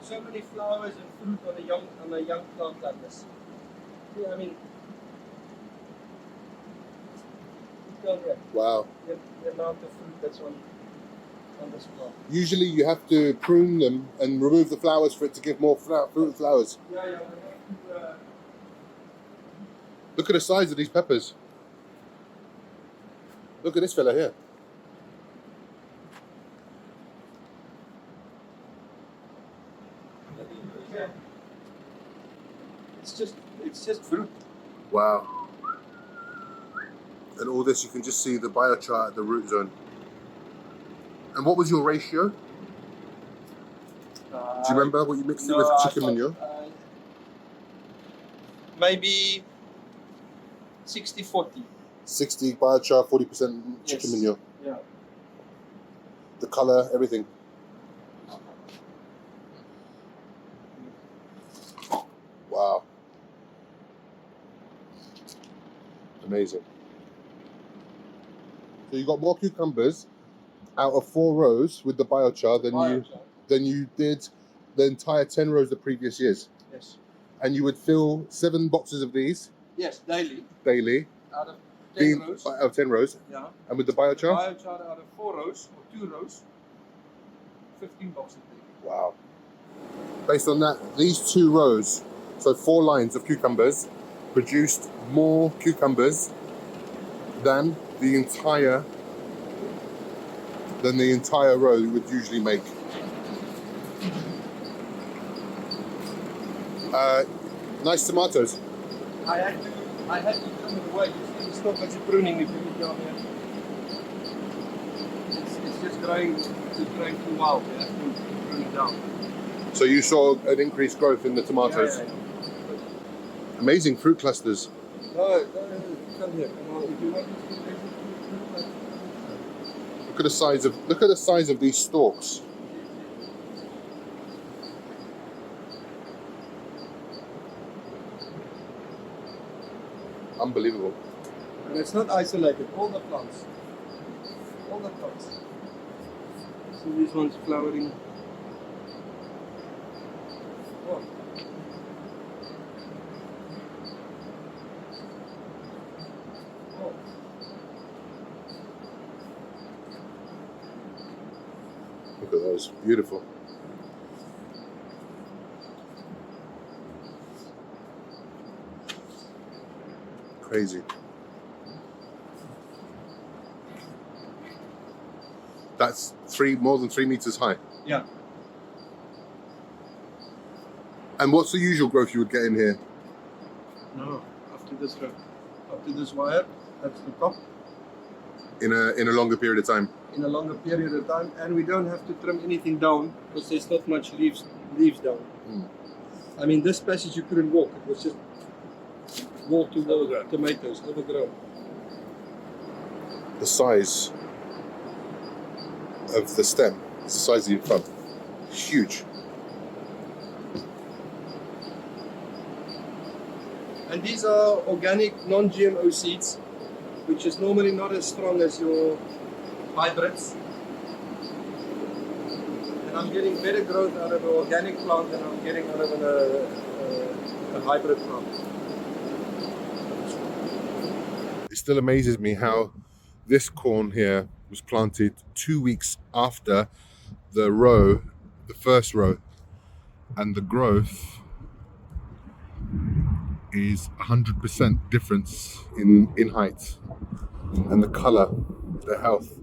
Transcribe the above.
so many flowers and fruit on a young plant like this. Yeah, I mean, Wow. the amount of fruit that's on this plant. Usually you have to prune them and remove the flowers for it to give more fruit and flowers. Yeah, we have to. Look at the size of these peppers. Look at this fella here. Yeah. It's just fruit. Wow. And all this, you can just see the biochar at the root zone. And what was your ratio? Do you remember what you mixed it with chicken manure? Maybe 60-40. 60 biochar, 40% chicken manure. Yeah. The color, everything. Wow. Amazing. So you got more cucumbers out of 4 rows with the biochar than you did the entire 10 rows the previous years. Yes. And you would fill 7 boxes of these. Yes, daily. Daily. Out of 10 rows. Out of 10 rows. Yeah. And with the biochar? Biochar out of 4 rows or 2 rows, 15 boxes daily. Wow. Based on that, these 2 rows, so 4 lines of cucumbers, produced more cucumbers than the entire row you would usually make. Nice tomatoes. I had to trim it away. It's not much pruning if you look down here. It's just growing too wild. You have to prune it down. So you saw an increased growth in the tomatoes. Yeah. Amazing fruit clusters. No, come here. Come on. If you want to see Look at the size of these stalks. Unbelievable. and it's not isolated. All the plants. So this one's flowering. Oh. Look at those, beautiful. Crazy. That's more than 3 meters high. Yeah. And what's the usual growth you would get in here? No, after this row. After this wire, that's the top. In a longer period of time. In a longer period of time, and we don't have to trim anything down because there's not much leaves down. I mean, this passage you couldn't walk. It was just wall to wall tomatoes, overgrown. The size of the stem is the size of your thumb. Huge. And these are organic, non-GMO seeds, which is normally not as strong as your hybrids. And I'm getting better growth out of an organic plant than I'm getting out of a hybrid plant. It still amazes me how this corn here was planted 2 weeks after the first row, and the growth is 100% difference in height, and the color, the health.